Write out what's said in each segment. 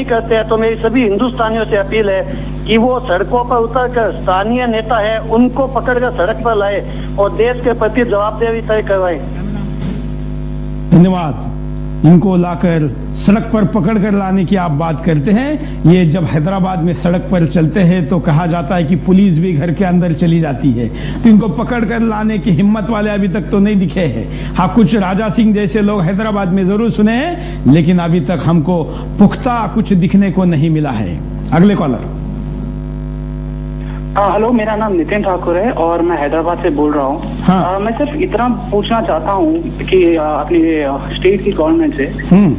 नहीं करते हैं तो मेरी सभी हिंदुस्तानियों से अपील है कि वो सड़कों पर उतरकर स्थानीय नेता है उनको पकड़कर सड़क पर लाए और देश के प्रति जवाबदेही तय करवाए। धन्यवाद। इनको लाकर सड़क पर पकड़कर लाने की आप बात करते हैं। ये जब हैदराबाद में सड़क पर चलते हैं तो कहा जाता है कि पुलिस भी घर के अंदर चली जाती है, तो इनको पकड़कर लाने की हिम्मत वाले अभी तक तो नहीं दिखे हैं। हाँ, कुछ राजा सिंह जैसे लोग हैदराबाद में जरूर सुने हैं, लेकिन अभी तक हमको पुख्ता कुछ दिखने को नहीं मिला है। अगले कॉलर। हेलो, मेरा नाम नितिन ठाकुर है और मैं हैदराबाद से बोल रहा हूँ। हाँ। मैं सिर्फ इतना पूछना चाहता हूँ कि अपनी स्टेट की गवर्नमेंट से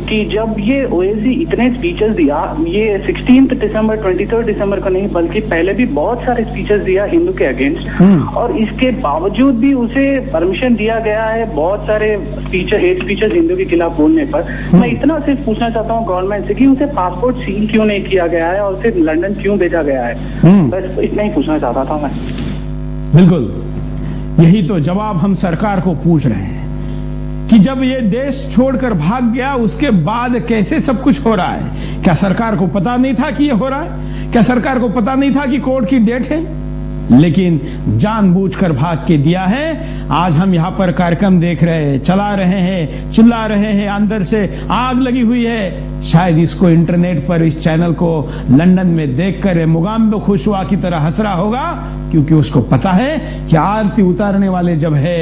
कि जब ये ओएसी इतने स्पीचेस दिया, ये 16 दिसंबर 23 दिसंबर को नहीं बल्कि पहले भी बहुत सारे स्पीचेस दिया हिंदू के अगेंस्ट, और इसके बावजूद भी उसे परमिशन दिया गया है बहुत सारे हेट स्पीचेस हिंदू के खिलाफ बोलने पर। मैं इतना सिर्फ पूछना चाहता हूँ गवर्नमेंट से कि उसे पासपोर्ट सील क्यों नहीं किया गया है और सिर्फ लंदन क्यों भेजा गया है। बस इतना ही पूछना चाहता था मैं। बिल्कुल, यही तो जवाब हम सरकार को पूछ रहे हैं कि जब ये देश छोड़कर भाग गया उसके बाद कैसे सब कुछ हो रहा है। क्या सरकार को पता नहीं था कि ये हो रहा है? क्या सरकार को पता नहीं था कि कोर्ट की डेट है? लेकिन जानबूझकर भाग के दिया है। आज हम यहां पर कार्यक्रम देख रहे हैं, चला रहे हैं, चिल्ला रहे हैं, अंदर से आग लगी हुई है। शायद इसको इंटरनेट पर इस चैनल को लंदन में देखकर मुगाम्बो खुशवा की तरह हंस रहा होगा, क्योंकि उसको पता है कि आरती उतारने वाले जब है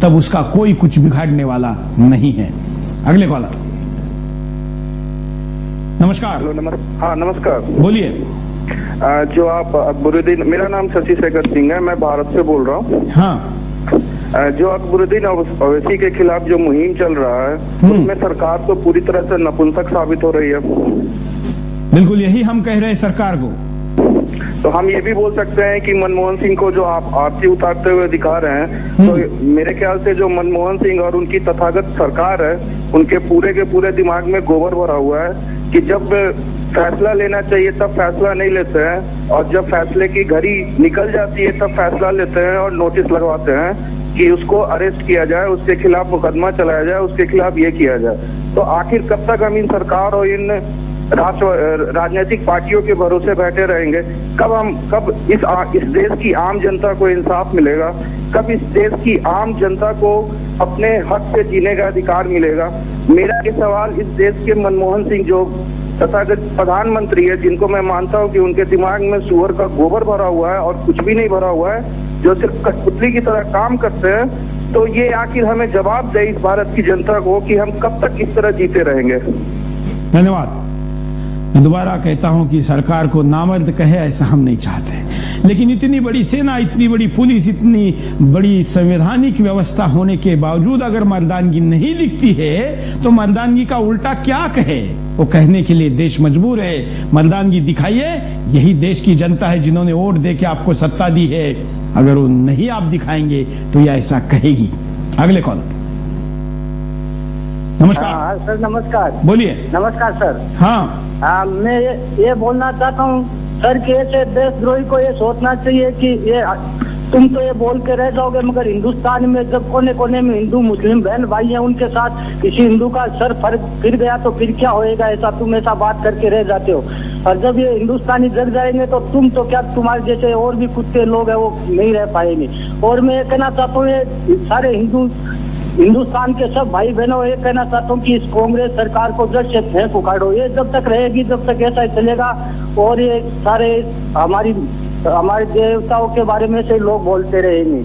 तब उसका कोई कुछ बिगाड़ने वाला नहीं है। अगले कॉलर। नमस्कार। हाँ, नमस्कार। बोलिए। जो आप अकबरुद्दीन, मेरा नाम शशि शेखर सिंह है, मैं भारत से बोल रहा हूँ। हाँ। जो अकबरुद्दीन ओवैसी के खिलाफ जो मुहिम चल रहा है उसमें सरकार तो पूरी तरह से नपुंसक साबित हो रही है। बिल्कुल, यही हम कह रहे हैं सरकार को। तो हम ये भी बोल सकते हैं कि मनमोहन सिंह को जो आप आरती उतारते हुए दिखा रहे हैं, तो मेरे ख्याल से जो मनमोहन सिंह और उनकी तथागत सरकार है उनके पूरे के पूरे दिमाग में गोबर भरा हुआ है कि जब फैसला लेना चाहिए तब फैसला नहीं लेते हैं, और जब फैसले की घड़ी निकल जाती है तब फैसला लेते हैं और नोटिस लगवाते हैं कि उसको अरेस्ट किया जाए, उसके खिलाफ मुकदमा चलाया जाए, उसके खिलाफ ये किया जाए। तो आखिर कब तक हम इन सरकार और इन राजनीतिक पार्टियों के भरोसे बैठे रहेंगे? कब इस देश की आम जनता को इंसाफ मिलेगा? कब इस देश की आम जनता को अपने हक से जीने का अधिकार मिलेगा? मेरा ये सवाल इस देश के मनमोहन सिंह जो तथागत प्रधानमंत्री है, जिनको मैं मानता हूं कि उनके दिमाग में सुअर का गोबर भरा हुआ है और कुछ भी नहीं भरा हुआ है, जो सिर्फ कठपुतली की तरह काम करते हैं, तो ये आखिर हमें जवाब दे इस भारत की जनता को कि हम कब तक इस तरह जीते रहेंगे। धन्यवाद। मैं दोबारा कहता हूं कि सरकार को नामर्द कहे ऐसा हम नहीं चाहते, लेकिन इतनी बड़ी सेना, इतनी बड़ी पुलिस, इतनी बड़ी संवैधानिक व्यवस्था होने के बावजूद अगर मर्दानगी नहीं दिखती है तो मर्दानगी का उल्टा क्या कहे? वो कहने के लिए देश मजबूर है, मर्दानगी दिखाइए। यही देश की जनता है जिन्होंने वोट दे के आपको सत्ता दी है। अगर वो नहीं आप दिखाएंगे तो ये ऐसा कहेगी। अगले कॉल। नमस्कार। हाँ सर, नमस्कार। बोलिए। नमस्कार सर। हाँ, मैं ये बोलना चाहता हूँ सर कि ऐसे देशद्रोही को ये सोचना चाहिए कि ये तुम तो ये बोल के रह जाओगे, मगर हिंदुस्तान में जब कोने कोने में हिंदू मुस्लिम बहन भाई हैं, उनके साथ किसी हिंदू का सर फिर गया तो फिर क्या होएगा? ऐसा तुम ऐसा बात करके रह जाते हो, और जब ये हिंदुस्तानी जग जाएंगे तो तुम तो क्या, तुम्हारे जैसे और भी कुत्ते लोग हैं वो नहीं रह पाएंगे। और मैं ये कहना चाहता हूँ ये सारे हिंदुस्तान के सब भाई बहनों, ये कहना चाहता हूँ कि इस कांग्रेस सरकार को जड़ से फेंक उखाड़ो। ये जब तक रहेगी जब तक ऐसा ही चलेगा, और ये सारे हमारे देवताओं के बारे में से लोग बोलते रहेंगे।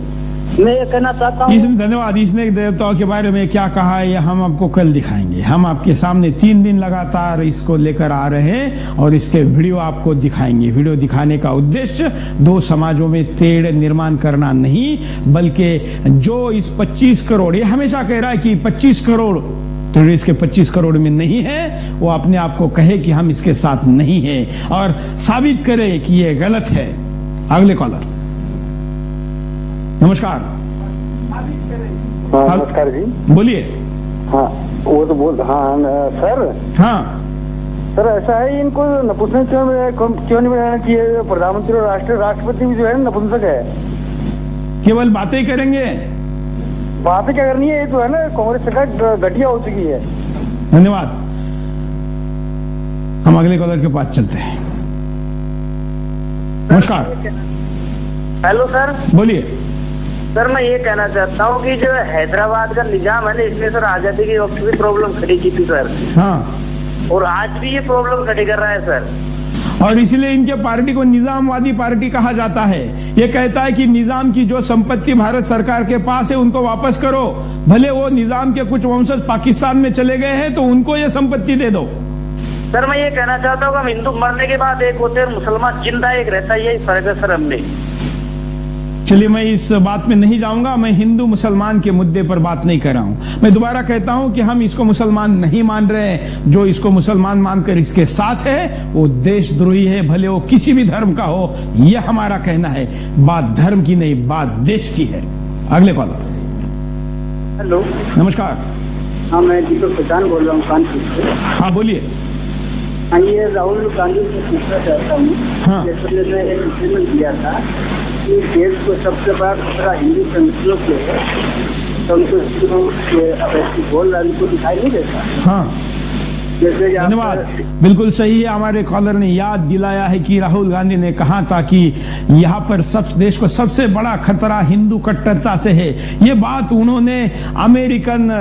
मैं ये कहना चाहता हूँ। धन्यवाद। इसने देवताओं के बारे में क्या कहा है हम आपको कल दिखाएंगे। हम आपके सामने 3 दिन लगातार इसको लेकर आ रहे हैं और इसके वीडियो आपको दिखाएंगे। वीडियो दिखाने का उद्देश्य 2 समाजों में तेड़ निर्माण करना नहीं, बल्कि जो इस 25 करोड़, ये हमेशा कह रहा है कि 25 करोड़ तो इसके 25 करोड़ में नहीं है, वो अपने आप को कहे कि हम इसके साथ नहीं है और साबित करे कि ये गलत है। अगले कॉलर। नमस्कार। हाँ, नमस्कार जी। बोलिए। हाँ, वो तो बोल। हाँ सर। हाँ सर, ऐसा है, इनको नपुंसक क्यों नहीं बनाना चाहिए? प्रधानमंत्री और राष्ट्रपति भी जो है नपुंसक है। केवल बातें करेंगे, बातें क्या करनी है? ये तो है ना, कांग्रेस सरकार घटिया हो चुकी है। धन्यवाद। धन्यवाद। धन्यवाद। हाँ, नमस्कार जी। बोलिए। बोलिए। हाँ, हम अगले कॉलर के पास चलते हैं। नमस्कार। Hello sir. बोलिए। सर मैं ये कहना चाहता हूँ कि जो हैदराबाद का निजाम है ना, इसमें सर आजादी के वक्त भी प्रॉब्लम खड़ी की थी सर। हाँ। और आज भी ये प्रॉब्लम खड़ी कर रहा है सर। और इसलिए इनके पार्टी को निजामवादी पार्टी कहा जाता है। ये कहता है कि निजाम की जो संपत्ति भारत सरकार के पास है उनको वापस करो, भले वो निजाम के कुछ वंशज पाकिस्तान में चले गए हैं तो उनको ये संपत्ति दे दो। सर मैं ये कहना चाहता हूँ, हम हिंदू मरने के बाद एक होते हैं, मुसलमान जिंदा एक रहता है, यही फर्क है सर हमने। चलिए मैं इस बात में नहीं जाऊंगा, मैं हिंदू मुसलमान के मुद्दे पर बात नहीं कर रहा हूं। मैं दोबारा कहता हूं कि हम इसको मुसलमान नहीं मान रहे हैं। जो इसको मुसलमान मानकर इसके साथ है वो देशद्रोही है, भले वो किसी भी धर्म का हो। यह हमारा कहना है। बात धर्म की नहीं, बात देश की है। अगले कॉलर। हेलो, नमस्कार। हाँ मैं दीपक पहचान बोल रहा हूँ कानपुर से। हाँ बोलिए। हाँ ये राहुल गांधी से पूछना चाहता हूँ। हाँ। जैसे मैंने एक स्टेटमेंट दिया था कि देश को सबसे बड़ा खतरा हिंदू संगठनों के है, तो उनको बोल रहा उनको दिखाई नहीं देता। हाँ धन्यवाद। बिल्कुल सही है। हमारे कॉलर ने याद दिलाया है कि राहुल गांधी ने कहा था कि यहां पर सब देश को सबसे बड़ा खतरा हिंदू कट्टरता से है। ये बात उन्होंने अमेरिकन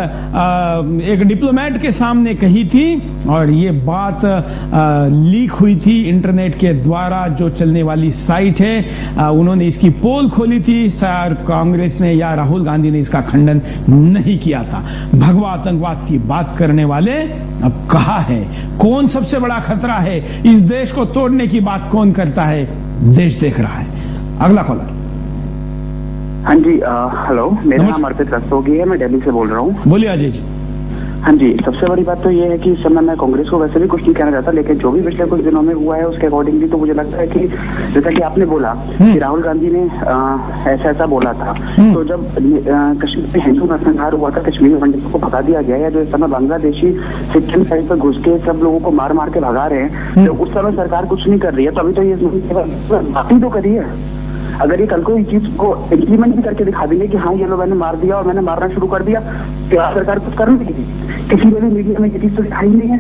एक डिप्लोमेट के सामने कही थी और ये बात लीक हुई थी इंटरनेट के द्वारा जो चलने वाली साइट है। उन्होंने इसकी पोल खोली थी। सर कांग्रेस ने या राहुल गांधी ने इसका खंडन नहीं किया था। भगवा आतंकवाद की बात करने वाले अब कहा है कौन सबसे बड़ा खतरा है, इस देश को तोड़ने की बात कौन करता है, देश देख रहा है। अगला कॉलर। हाँ जी हेलो, मेरा नाम अर्पित रस्तोगी है, मैं दिल्ली से बोल रहा हूँ। बोलिए अजय जी। हाँ जी, सबसे बड़ी बात तो ये है कि इस समय मैं कांग्रेस को वैसे भी कुछ नहीं कहना चाहता, लेकिन जो भी पिछले कुछ दिनों में हुआ है उसके अकॉर्डिंगली तो मुझे लगता है कि जैसा कि आपने बोला कि राहुल गांधी ने ऐसा बोला था, तो जब कश्मीर में हिंदू नरसंहार हुआ था, कश्मीरी पंडितों को भगा दिया गया है, जो इस समय बांग्लादेशी सिक्किम साइड पर घुस के सब लोगों को मार मार के भगा रहे हैं, तो उस समय सरकार कुछ नहीं कर रही है। तो अभी तो ये बात ही तो करी है। अगर ये कल को इस चीज को इम्प्लीमेंट भी करके दिखा देंगे कि हाँ ये लोग मैंने मार दिया और मैंने मारना शुरू कर दिया, क्या सरकार कुछ कर नहीं देगी? किसी ने भी मीडिया में ये चीज तो दिखाई नहीं है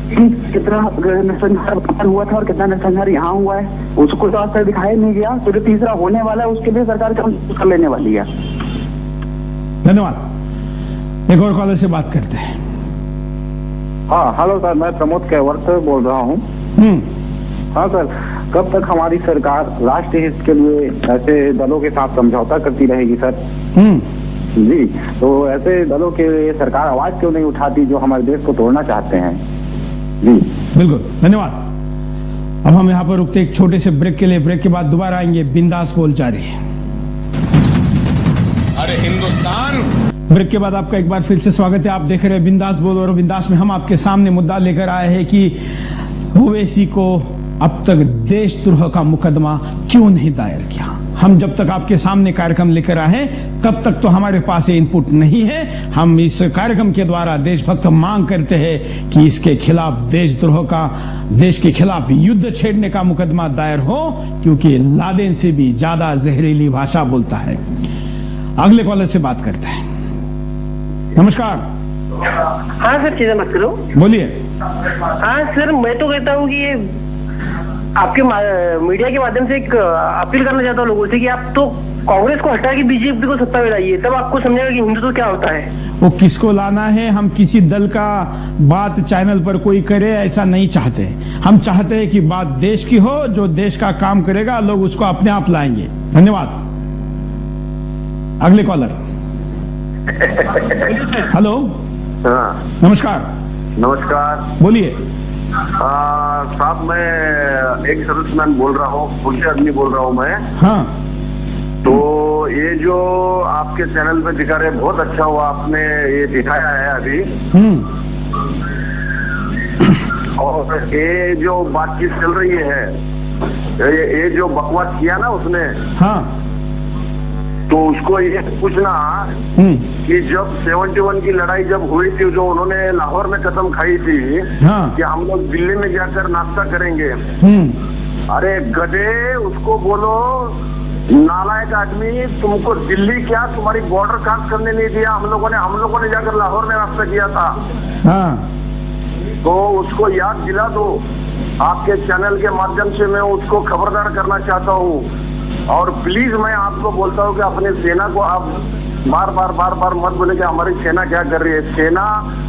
कि कितना नरसंहार वहां हुआ था और कितना नरसंहार यहाँ हुआ है, उसको तो आज तक दिखाया नहीं गया। तो जो तीसरा होने वाला है उसके लिए सरकार क्या कर लेने वाली है? धन्यवाद। एक और कॉलर से बात करते हैं। हाँ हेलो सर, मैं प्रमोद कैवर्त बोल रहा हूँ। हाँ सर, कब तक हमारी सरकार राष्ट्रीय हित के लिए ऐसे दलों के साथ समझौता करती रहेगी सर? जी, तो ऐसे दलों के लिए सरकार आवाज क्यों नहीं उठाती जो हमारे देश को तोड़ना चाहते हैं? जी बिल्कुल, धन्यवाद। अब हम यहाँ पर रुकते एक छोटे से ब्रेक के लिए। ब्रेक के बाद दोबारा आएंगे। बिंदास बोल जारी। अरे हिंदुस्तान। ब्रेक के बाद आपका एक बार फिर से स्वागत है। आप देख रहे हैं बिंदास बोल, और बिंदास में हम आपके सामने मुद्दा लेकर आए हैं कि ओवैसी को अब तक देशद्रोह का मुकदमा क्यों नहीं दायर किया। हम जब तक आपके सामने कार्यक्रम लेकर आए तब तक तो हमारे पास इनपुट नहीं है। हम इस कार्यक्रम के द्वारा देशभक्त मांग करते हैं कि इसके खिलाफ देशद्रोह का, देश के खिलाफ युद्ध छेड़ने का मुकदमा दायर हो, क्योंकि लादेन से भी ज्यादा जहरीली भाषा बोलता है। अगले कॉलर से बात करते हैं। नमस्कार। हाँ सर, चिंता मत करो, बोलिए। हाँ सर, मैं तो कहता हूँ कि ये आपके मीडिया के माध्यम से एक अपील करना चाहता हूँ लोगों से कि आप तो कांग्रेस को हटा के बीजेपी को सत्ता में लाइए, तब आपको समझेगा कि हिंदुत्व क्या होता है। वो किसको लाना है, हम किसी दल का बात चैनल पर कोई करे ऐसा नहीं चाहते। हम चाहते हैं कि बात देश की हो, जो देश का काम करेगा लोग उसको अपने आप लाएंगे। धन्यवाद। अगले कॉलर। हेलो। हाँ नमस्कार। नमस्कार, बोलिए। साहब मैं एक सर्विसमैन बोल रहा हूँ, पुलिस आदमी बोल रहा हूँ मैं। हाँ। तो ये जो आपके चैनल पे दिखा रहे, बहुत अच्छा हुआ आपने ये दिखाया है अभी। और ये जो बातचीत चल रही है, ये जो बकवास किया ना उसने, हाँ, तो उसको ये पूछना कि जब 71 की लड़ाई जब हुई थी, जो उन्होंने लाहौर में कसम खाई थी कि हम लोग दिल्ली में जाकर नाश्ता करेंगे, अरे गधे, उसको बोलो नालायक आदमी, तुमको दिल्ली क्या तुम्हारी बॉर्डर क्रॉस करने नहीं दिया। हम लोगों ने जाकर लाहौर में नाश्ता किया था। तो उसको याद दिला दो आपके चैनल के माध्यम से मैं उसको खबरदार करना चाहता हूँ। और प्लीज मैं आपको बोलता हूँ कि अपनी सेना को आप बार बार मत बोले कि हमारी सेना क्या कर रही है। सेना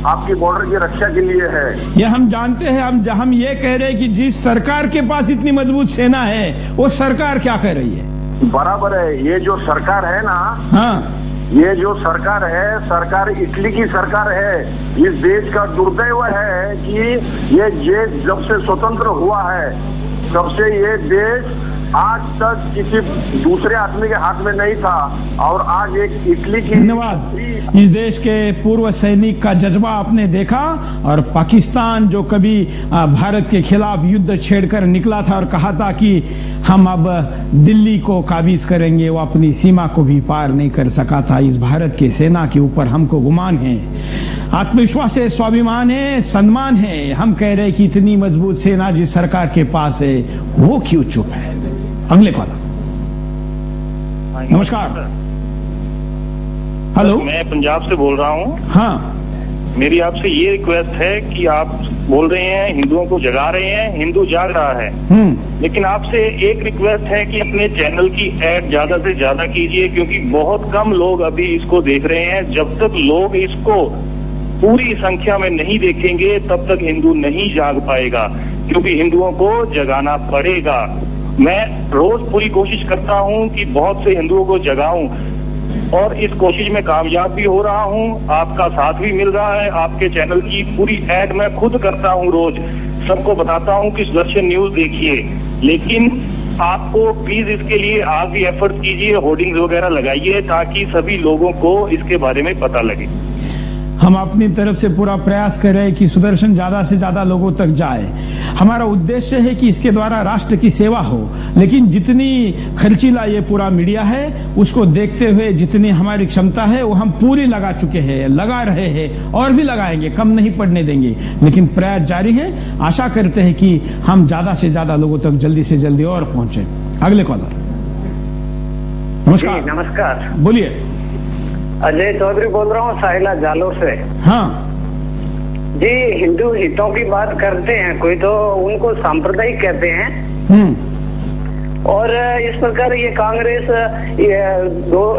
आपकी बॉर्डर की रक्षा के लिए है। ये हम जानते हैं। हम ये कह रहे हैं कि जिस सरकार के पास इतनी मजबूत सेना है वो सरकार क्या कर रही है? बराबर है। ये जो सरकार है ना, हाँ, ये जो सरकार है, सरकार इटली की सरकार है। इस देश का दुर्दैव है कि ये देश जब से स्वतंत्र हुआ है तब से ये देश आज तक किसी दूसरे आदमी के हाथ में नहीं था, और आज एक इटली की। धन्यवाद। इस देश के पूर्व सैनिक का जज्बा आपने देखा, और पाकिस्तान जो कभी भारत के खिलाफ युद्ध छेड़कर निकला था और कहा था कि हम अब दिल्ली को काबीज करेंगे, वो अपनी सीमा को भी पार नहीं कर सका था। इस भारत की सेना के ऊपर हमको गुमान है, आत्मविश्वास है, स्वाभिमान है, सम्मान है। हम कह रहे हैं कि इतनी मजबूत सेना जिस सरकार के पास है वो क्यों चुप है? अगले कॉलर। नमस्कार। हेलो, मैं पंजाब से बोल रहा हूँ। हाँ, मेरी आपसे ये रिक्वेस्ट है कि आप बोल रहे हैं हिंदुओं को जगा रहे हैं, हिंदू जाग रहा है, लेकिन आपसे एक रिक्वेस्ट है कि अपने चैनल की ऐड ज्यादा से ज्यादा कीजिए, क्योंकि बहुत कम लोग अभी इसको देख रहे हैं। जब तक लोग इसको पूरी संख्या में नहीं देखेंगे तब तक हिंदू नहीं जाग पाएगा, क्योंकि हिंदुओं को जगाना पड़ेगा। मैं रोज पूरी कोशिश करता हूं कि बहुत से हिंदुओं को जगाऊं, और इस कोशिश में कामयाब भी हो रहा हूं। आपका साथ भी मिल रहा है। आपके चैनल की पूरी ऐड मैं खुद करता हूं, रोज सबको बताता हूं कि सुदर्शन न्यूज देखिए। लेकिन आपको प्लीज इसके लिए आप भी एफर्ट कीजिए, होर्डिंग्स वगैरह लगाइए, ताकि सभी लोगों को इसके बारे में पता लगे। हम अपनी तरफ से पूरा प्रयास कर रहे हैं कि सुदर्शन ज्यादा से ज्यादा लोगों तक जाए। हमारा उद्देश्य है कि इसके द्वारा राष्ट्र की सेवा हो, लेकिन जितनी खर्चीला ये पूरा मीडिया है उसको देखते हुए जितनी हमारी क्षमता है वो हम पूरी लगा चुके हैं, लगा रहे हैं, और भी लगाएंगे, कम नहीं पड़ने देंगे। लेकिन प्रयास जारी है। आशा करते हैं कि हम ज्यादा से ज्यादा लोगों तक जल्दी से जल्दी और पहुंचे। अगले कॉलर। नमस्कार। नमस्कार, बोलिए। अजय चौधरी बोल रहा हूँ, साहिला जालोर से। हाँ जी, हिंदू हितों की बात करते हैं, कोई तो उनको सांप्रदायिक कहते हैं, और इस प्रकार ये कांग्रेस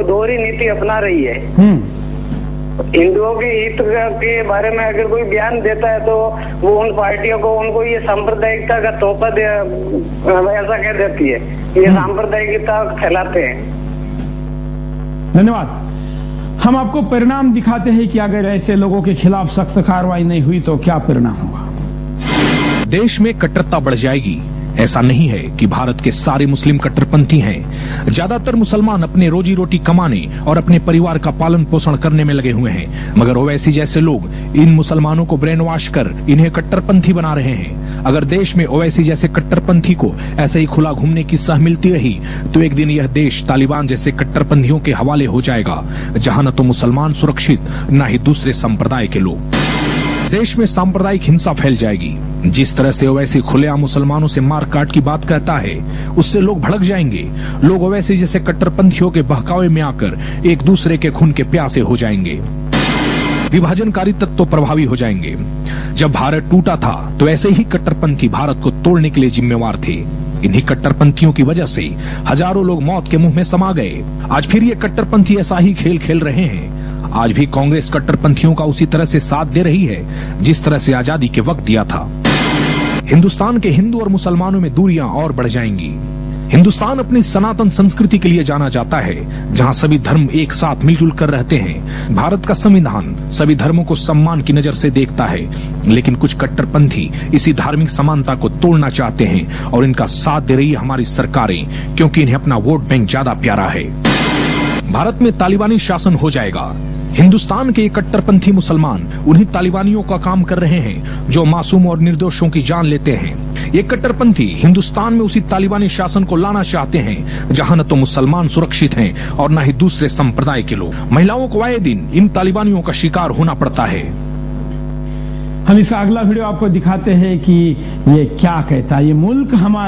दोहरी नीति अपना रही है। हिंदुओं के हित के बारे में अगर कोई बयान देता है तो वो उन पार्टियों को, उनको ये सांप्रदायिकता का तोहफा ऐसा कह देती है, ये सांप्रदायिकता फैलाते हैं। धन्यवाद। हम आपको परिणाम दिखाते हैं कि अगर ऐसे लोगों के खिलाफ सख्त कार्रवाई नहीं हुई तो क्या परिणाम होगा। देश में कट्टरता बढ़ जाएगी। ऐसा नहीं है कि भारत के सारे मुस्लिम कट्टरपंथी हैं। ज्यादातर मुसलमान अपने रोजी रोटी कमाने और अपने परिवार का पालन पोषण करने में लगे हुए हैं, मगर ओवैसी जैसे लोग इन मुसलमानों को ब्रेन वॉश कर इन्हें कट्टरपंथी बना रहे हैं। अगर देश में ओवैसी जैसे कट्टरपंथी को ऐसे ही खुला घूमने की सह मिलती रही तो एक दिन यह देश तालिबान जैसे कट्टरपंथियों के हवाले हो जाएगा, जहां न तो मुसलमान सुरक्षित न ही दूसरे संप्रदाय के लोग। देश में सांप्रदायिक हिंसा फैल जाएगी। जिस तरह से ओवैसी खुलेआम मुसलमानों से मार काट की बात कहता है, उससे लोग भड़क जाएंगे। लोग ओवैसी जैसे कट्टरपंथियों के बहकावे में आकर एक दूसरे के खून के प्यासे हो जाएंगे। विभाजनकारी तत्व प्रभावी हो जाएंगे। जब भारत टूटा था तो ऐसे ही कट्टरपंथी भारत को तोड़ने के लिए जिम्मेवार थे। इन्हीं कट्टरपंथियों की वजह से हजारों लोग मौत के मुंह में समा गए। आज फिर ये कट्टरपंथी ऐसा ही खेल खेल रहे हैं। आज भी कांग्रेस कट्टरपंथियों का उसी तरह से साथ दे रही है जिस तरह से आजादी के वक्त दिया था। हिंदुस्तान के हिंदू और मुसलमानों में दूरियां और बढ़ जाएंगी। हिंदुस्तान अपनी सनातन संस्कृति के लिए जाना जाता है, जहां सभी धर्म एक साथ मिलजुल कर रहते हैं। भारत का संविधान सभी धर्मों को सम्मान की नजर से देखता है, लेकिन कुछ कट्टरपंथी इसी धार्मिक समानता को तोड़ना चाहते हैं और इनका साथ दे रही है हमारी सरकारें, क्योंकि इन्हें अपना वोट बैंक ज्यादा प्यारा है। भारत में तालिबानी शासन हो जाएगा। हिंदुस्तान के कट्टरपंथी मुसलमान उन्हीं तालिबानियों का काम कर रहे हैं जो मासूम और निर्दोषों की जान लेते हैं। ये कट्टरपंथी हिंदुस्तान में उसी तालिबानी शासन को लाना चाहते हैं जहां न तो मुसलमान सुरक्षित हैं और न ही दूसरे संप्रदाय के लोग। महिलाओं को आए दिन इन तालिबानियों का शिकार होना पड़ता है। हम इसका अगला वीडियो आपको दिखाते हैं कि ये क्या कहता है। ये मुल्क हमारा